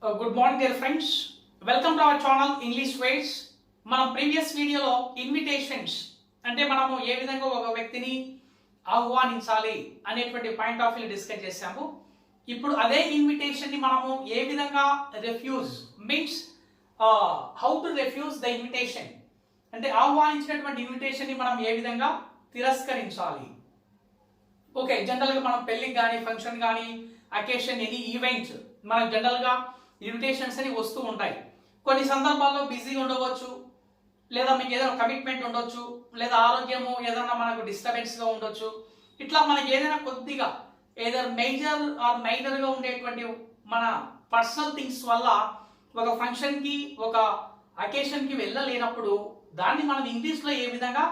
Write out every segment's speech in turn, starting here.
Good morning dear friends. Welcome to our channel English Ways. మనం previous వీడియోలో invitations అంటే మనము ఏ విధంగా ఒక వ్యక్తిని ఆహ్వానించాలి అనేటువంటి పాయింట్ ఆఫ్ వ్యూ డిస్కస్ చేశాము. ఇప్పుడు అదే ఇన్విటేషన్ ని మనము ఏ విధంగా refuse means how to refuse the invitation అంటే ఆహ్వానించినటువంటి ఇన్విటేషన్ ని మనం ఏ విధంగా తిరస్కరించాలి. ఓకే, జనరల్ గా మనం పెళ్లికి కానీ ఫంక్షన్ కానీ అకేషన్ ఎనీ ఈవెంట్ మనకు జనరల్ గా ఇన్విటేషన్స్ అని వస్తూ ఉంటాయి. కొన్ని సందర్భాల్లో బిజీ ఉండవచ్చు, లేదా మీకు ఏదైనా కమిట్మెంట్ ఉండొచ్చు, లేదా ఆరోగ్యము ఏదైనా మనకు డిస్టర్బెన్స్ గా ఉండొచ్చు. ఇట్లా మనకి ఏదైనా కొద్దిగా ఏదైనా మేజర్ ఆర్ మైనర్ గా ఉండేటువంటి మన పర్సనల్ థింగ్స్ వల్ల ఒక ఫంక్షన్ కి ఒక అకేషన్ కి వెళ్ళలేనప్పుడు దాన్ని మనం ఇంగ్లీష్ లో ఏ విధంగా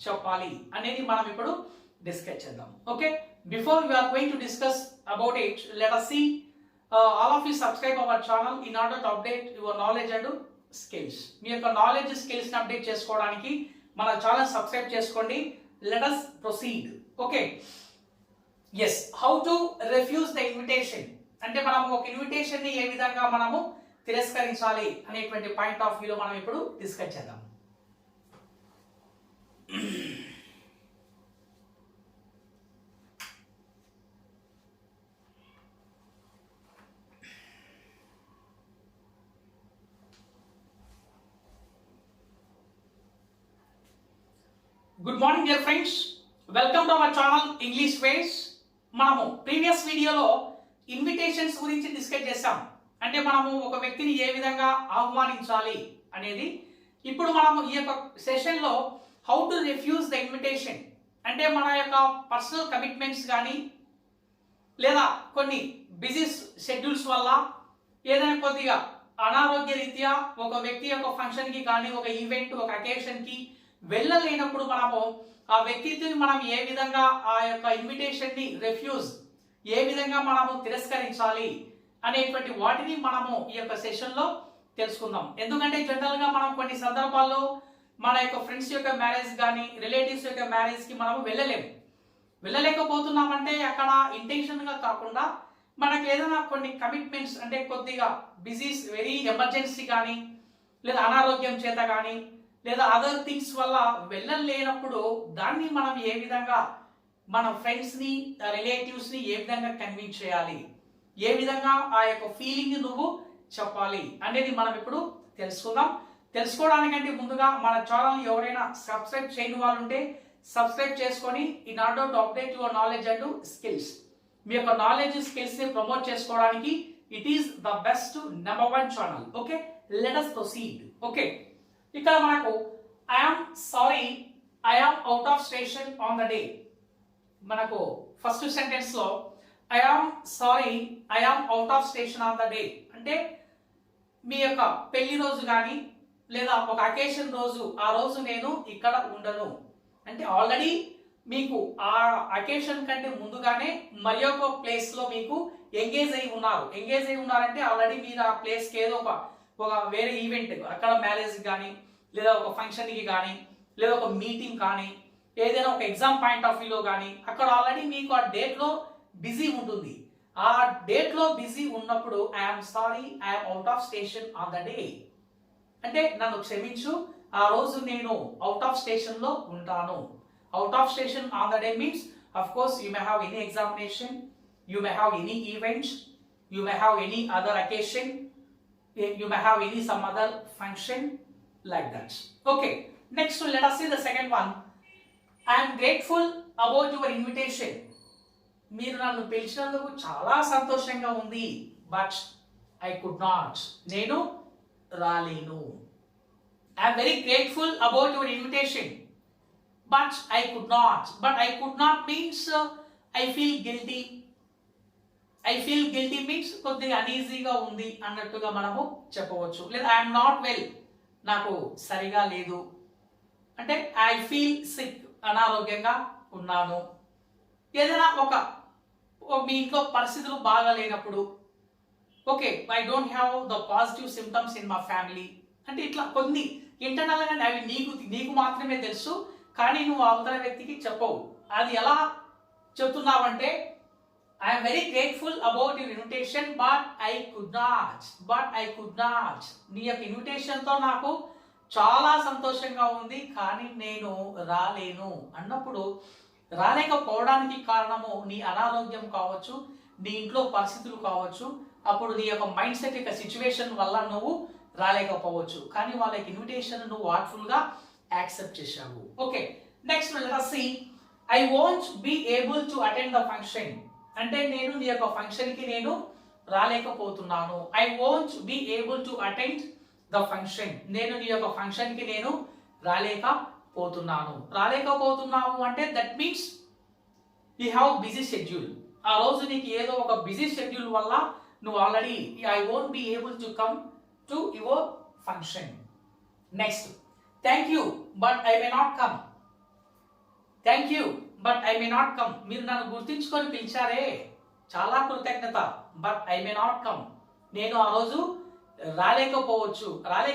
చెప్పాలి అనేది మనం ఇప్పుడు డిస్కస్ చేద్దాం. Okay, before we are going to discuss about it, let us see all of you subscribe our channel in order to update your knowledge and skills. మీ యొక్క నాలెడ్జ్ స్కిల్స్ ని అప్డేట్ చేసుకోవడానికి మన ఛానల్ సబ్స్క్రైబ్ చేసుకోండి. let us proceed. Okay, yes, how to refuse the invitation అంటే మనం ఒక invitation ని ఏ విధంగా మనము తిరస్కరించాలి అనేటువంటి పాయింట్ ఆఫ్ వ్యూలో మనం ఇప్పుడు డిస్కస్ చేద్దాం. Good morning dear friends, welcome to our channel English ways. మనము ప్రీవియస్ వీడియోలో ఇన్విటేషన్స్ గురించి డిస్కస్ చేసాం. అంటే మనము ఒక వ్యక్తిని ఏ విధంగా ఆహ్వానించాలి అనేది. ఇప్పుడు మనము ఈ యొక్క సెషన్లో how to refuse the invitation అంటే మన యొక్క పర్సనల్ కమిట్మెంట్స్ కానీ లేదా కొన్ని బిజీ షెడ్యూల్స్ వల్ల ఏదైనా కొద్దిగా అనారోగ్య రీత్యా ఒక వ్యక్తి యొక్క ఫంక్షన్కి కానీ ఒక ఈవెంట్ ఒక అకేషన్కి వెళ్ళలేనప్పుడు మనము ఆ వ్యక్తిని మనం ఏ విధంగా ఆ యొక్క ఇన్విటేషన్ ని రిఫ్యూజ్ ఏ విధంగా మనము తిరస్కరించాలి అనేటువంటి వాటిని మనము ఈ యొక్క సెషన్ లో తెలుసుకుందాం. ఎందుకంటే జనరల్ గా మనం కొన్ని సందర్భాల్లో మన యొక్క ఫ్రెండ్స్ యొక్క మ్యారేజ్ కానీ రిలేటివ్స్ యొక్క మ్యారేజ్ కి మనము వెళ్ళలేకపోతున్నామంటే అక్కడ ఇంటెన్షన్ గా కాకుండా మనకి ఏదైనా కొన్ని కమిట్మెంట్స్ అంటే కొద్దిగా బిజీ వెరీ ఎమర్జెన్సీ కానీ లేదా అనారోగ్యం చేత కానీ లేదా అదర్ థింగ్స్ వల్ల వెళ్ళలేనప్పుడు దాన్ని మనం ఏ విధంగా మన ఫ్రెండ్స్ని రిలేటివ్స్ని ఏ విధంగా కన్విన్స్ చేయాలి, ఏ విధంగా ఆ యొక్క ఫీలింగ్ నువ్వు చెప్పాలి అనేది మనం ఇప్పుడు తెలుసుకుందాం. తెలుసుకోవడానికంటే ముందుగా మన ఛానల్ ఎవరైనా సబ్స్క్రైబ్ చేయని వాళ్ళు ఉంటే సబ్స్క్రైబ్ చేసుకొని in order to update your knowledge and skills. మీ యొక్క నాలెడ్జ్ స్కిల్స్ ని ప్రమోట్ చేసుకోవడానికి it is the best number 1 channel. Okay, let us proceed. Okay, ఇక్కడ మనకు I am sorry I am out of station on the day. మనకు first sentence లో I am sorry I am out of station on the day అంటే మీ యొక్క పెళ్లి రోజు కానీ లేదా ఒక అకేషన్ రోజు ఆ రోజు నేను ఇక్కడ ఉండను అంటే ఆల్రెడీ మీకు ఆ అకేషన్ కంటే ముందుగానే మరి ఒక ప్లేస్ లో మీకు ఎంగేజ్ అయి ఉన్నారంటే ఆల్రెడీ మీరు ఆ ప్లేస్ కి ఏదో ఒక వేరే ఈవెంట్ అక్కడ మ్యారేజ్ కానీ లేదా ఒక ఫంక్షన్కి కానీ లేదా ఒక మీటింగ్ కానీ ఏదైనా ఒక ఎగ్జామ్ పాయింట్ ఆఫ్ వ్యూలో కానీ అక్కడ ఆల్రెడీ మీకు ఆ డేట్లో బిజీ ఉంటుంది. ఆ డేట్లో బిజీ ఉన్నప్పుడు I'm sorry I'm out of station on the day అంటే నన్ను క్షమించు ఆ రోజు నేను అవుట్ ఆఫ్ స్టేషన్ లో ఉంటాను. Out of station on the day means of course you may have any examination, you may have any events, you may have any other occasion, you may have any some other function like that. Okay, next let us see the second one. I am grateful about your invitation. మీరు నన్ను పిలిచినందుకు చాలా సంతోషంగా ఉంది but I could not నేను రాలేను. I am very grateful about your invitation but I could not means I feel guilty. I feel guilty means కొద్దిగా అనీజీగా ఉంది అన్నట్టుగా మనము చెప్పవచ్చు. లేదా ఐఎమ్ నాట్ వెల్ నాకు సరిగా లేదు అంటే ఐ ఫీల్ సిక్ అనారోగ్యంగా ఉన్నాను. ఏదైనా మీ ఇంట్లో పరిస్థితులు బాగా లేనప్పుడు okay I don't have the positive symptoms in my family అంటే ఇట్లా కొన్ని ఇంటర్నల్ గా అవి నీకు మాత్రమే తెలుసు కానీ నువ్వు అవతల వ్యక్తికి చెప్పవు. అది ఎలా చెప్తున్నావంటే I am very grateful about your invitation, but I could not. నీ యొక్క ఇన్విటేషన్ తో నాకు చాలా సంతోషంగా ఉంది, కానీ నేను రాలేను అన్నప్పుడు రాలేకపోవడానికి కారణము నీ అనారోగ్యం కావచ్చు, నీ ఇంట్లో పరిస్థితులు కావచ్చు, అప్పుడు నీ యొక్క మైండ్ సెట్ యొక్క సిచ్యువేషన్ వల్ల నువ్వు రాలేకపోవచ్చు, కానీ వాళ్ళ ఇన్విటేషన్ నువ్వు వాట్ఫుల్ గా యాక్సెప్ట్ చేశావు. Okay, next let us see. I won't be able to attend the function. అంటే నేను నీ యొక్క ఫంక్షన్ కి నేను రాలేకపోతున్నాను. I won't be able to attend the function. నేను నీ యొక్క ఫంక్షన్ కి నేను రాలేకపోతున్నావు అంటే that means you have busy schedule. ఆ రోజు నీకు ఏదో ఒక బిజీ షెడ్యూల్ వల్ల నువ్వు already I won't be able to come to your function. Next, thank you but I may not come. Thank you but I may not come. మీరు నన్ను గుర్తించుకొని పిలిచారే, చాలా కృతజ్ఞత. But I may not come, నేను ఆ రోజు రాలేకపోవచ్చు అంటే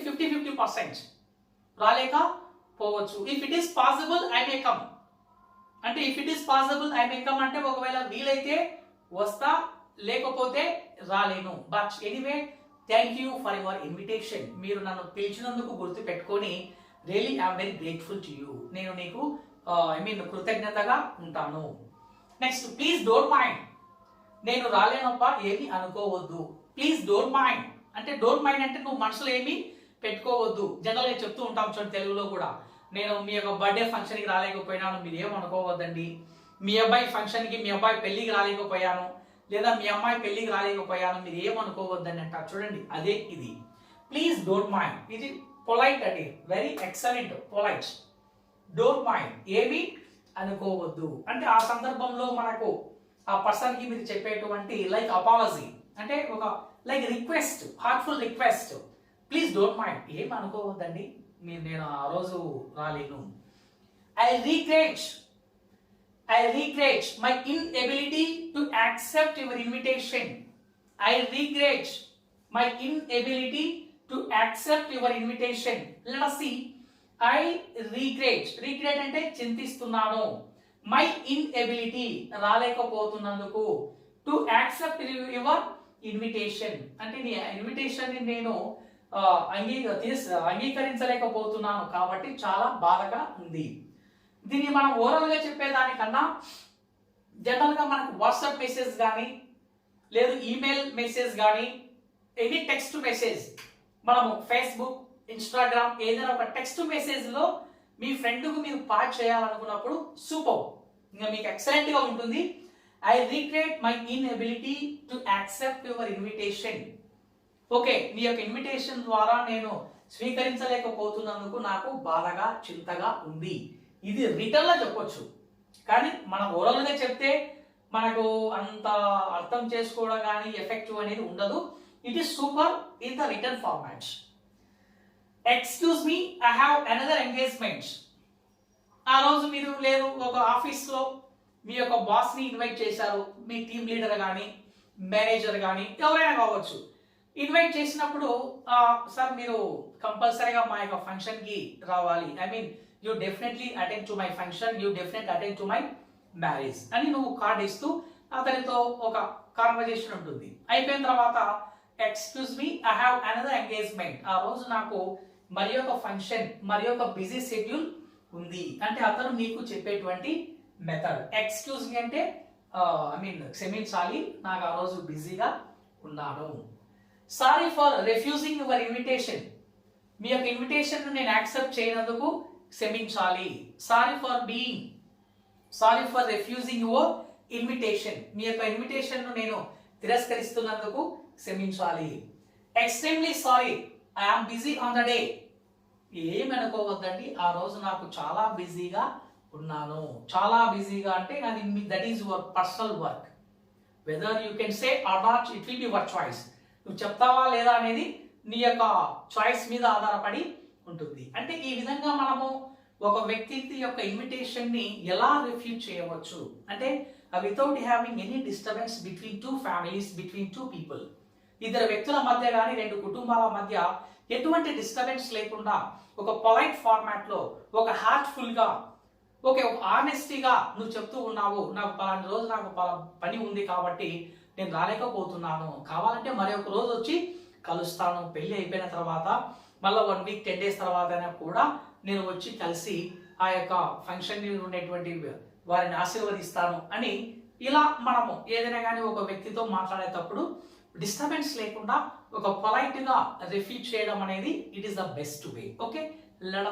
50-50% రాలేకపోవచ్చు. If it is possible I may come అంటే అంటే ఒకవేళ వీలైతే వస్తా, లేకపోతే రాలేను. But anyway, thank you for your invitation. మీరు నన్ను పిలిచినందుకు గుర్తు పెట్టుకొని really I'm very grateful to you. నేను నీకు కృతజ్ఞతగా ఉంటాను. Next, please don't mind. నేను రాలేనప్ప ఏమి అనుకోవద్దు. ప్లీజ్ డోంట్ మైండ్ అంటే డోంట్ మైండ్ అంటే నువ్వు మనసులో ఏమి పెట్టుకోవద్దు. జనరల్గా చెప్తూ ఉంటాం చూడండి తెలుగులో కూడా, నేను మీ యొక్క బర్త్డే ఫంక్షన్కి రాలేకపోయినాను, మీరు ఏమనుకోవద్దండి. మీ అబ్బాయి ఫంక్షన్కి, మీ అబ్బాయి పెళ్ళికి రాలేకపోయాను, లేదా మీ అమ్మాయి పెళ్ళికి రాలేకపోయాను, మీరు ఏమనుకోవద్దని అంటారు చూడండి, అదే ఇది. ప్లీజ్ డోంట్ మైండ్, ఇది పొలైట్ అండి, very excellent polite. Don't mind, ఏమి అనుకోవద్దు అంటే ఆ సందర్భంలో మనకు ఆ పర్సన్ కి మీరు చెప్పేటువంటి లైక్ అపాలజీ అంటే ఒక like request, heartful request. Please don't mind, ఏం అనుకోవద్దండి, నేను ఆ రోజు రాలేను. I regret my inability to accept your invitation. I regret my inability to accept your invitation. Let us see. I regret అంటే చింతిస్తున్నాను. మై ఇన్ఎబిలిటీ రాలేకపోతున్నందుకు. టు యాక్సెప్ట్ యువర్ ఇన్విటేషన్ అంటే నీ ఇన్విటేషన్ ని నేను అంగీకరించలేకపోతున్నాను, కాబట్టి చాలా బాధగా ఉంది. దీన్ని మనం ఓరల్ గా చెప్పేదానికన్నా జనరల్ గా మనకు వాట్సాప్ మెసేజ్ కానీ, లేదు ఈమెయిల్ మెసేజ్ కానీ, ఎనీ టెక్స్ట్ మెసేజ్, మనము ఫేస్బుక్, ఇన్స్టాగ్రామ్ ఏదైనా ఒక టెక్స్ట్ మెసేజ్ లో మీ ఫ్రెండ్ కు మీరు పాస్ చేయాలనుకున్నప్పుడు సూపర్, ఇంకా మీకు ఎక్సలెంట్ గా ఉంటుంది. I regret my inability to accept your invitation. Okay, నీ యొక్క ఇన్విటేషన్ ద్వారా నేను స్వీకరించలేకపోతున్నందుకు నాకు బాధగా, చింతగా ఉంది. ఇది రిటర్న్ లో చెప్పొచ్చు, కానీ మనం ఓరల్ గా చెప్తే మనకు అంత అర్థం చేసుకోవడం కానీ ఎఫెక్టివ్ అనేది ఉండదు. It is super in the return format. Excuse me, I have another engagement. ఆ రోజు మీరు లేదు ఒక ఆఫీస్ లో మీ యొక్క బాస్ ని ఇన్వైట్ చేశారు, మీ టీమ్ లీడర్ కానీ, మేనేజర్ కానీ ఎవరైనా కావచ్చు. ఇన్వైట్ చేసినప్పుడు సార్ మీరు కంపల్సరీగా మా యొక్క ఫంక్షన్ కి రావాలి, I mean you definitely attend to my function, you definite attend to my marriage అని నువ్వు కార్డ్ ఇస్తూ అతనితో ఒక కాన్వర్జేషన్ ఉంటుంది. అయిపోయిన తర్వాత excuse me, I have another engagement. ఆ రోజు నాకు మరి ఒక ఫంక్షన్, మరి ఒక బిజీ షెడ్యూల్ ఉంది అంటే అతను నీకు చెప్పేటువంటి మెథడ్. ఎక్స్క్యూజ్ మీ అంటే ఐ మీన్ క్షమించాలి, నాకు ఆ రోజు బిజీగా ఉన్నాను. Sorry for refusing your invitation. మీ యొక్క ఇన్విటేషన్ నేను యాక్సెప్ట్ చేయనందుకు క్షమించాలి. Sorry for refusing your invitation. మీ యొక్క ఇన్విటేషన్ నేను తిరస్కరిస్తున్నందుకు క్షమించాలి. Extremely sorry, I'm busy on the day. ఏమనుకోవద్దండి, ఆ రోజు నాకు చాలా బిజీగా ఉన్నాను. చాలా బిజీగా అంటే that is your personal work. Whether you can say or not, it will be your choice. నువ్వు చెప్తావా లేదా అనేది నీ యొక్క చాయిస్ మీద ఆధారపడి ఉంటుంది. అంటే ఈ విధంగా మనము ఒక వ్యక్తి యొక్క ఇన్విటేషన్ ని ఎలా రిఫ్యూజ్ చేయవచ్చు అంటే without having any disturbance between two families, between two people. ఇద్దరు వ్యక్తుల మధ్య కానీ, రెండు కుటుంబాల మధ్య ఎటువంటి డిస్టర్బెన్స్ లేకుండా ఒక పొలైట్ ఫార్మాట్ లో, ఒక హార్ట్ఫుల్ గా ఓకే, ఒక ఆనెస్టీగా నువ్వు చెప్తూ ఉన్నావు, నాకు పలానా రోజు నాకు పని ఉంది కాబట్టి నేను రాలేకపోతున్నాను, కావాలంటే మరి ఒక రోజు వచ్చి కలుస్తాను, పెళ్లి అయిపోయిన తర్వాత మళ్ళీ 1 వీక్ 10 డేస్ తర్వాత కూడా నేను వచ్చి కలిసి ఆ యొక్క ఫంక్షన్ ఉండేటువంటి వారిని ఆశీర్వదిస్తాను అని ఇలా మనము ఏదైనా కానీ ఒక వ్యక్తితో మాట్లాడేటప్పుడు డిస్టర్బెన్స్ లేకుండా ఒక పొలైట్గా రిఫ్యూజ్ చేయడం అనేది it is the best way. Okay, let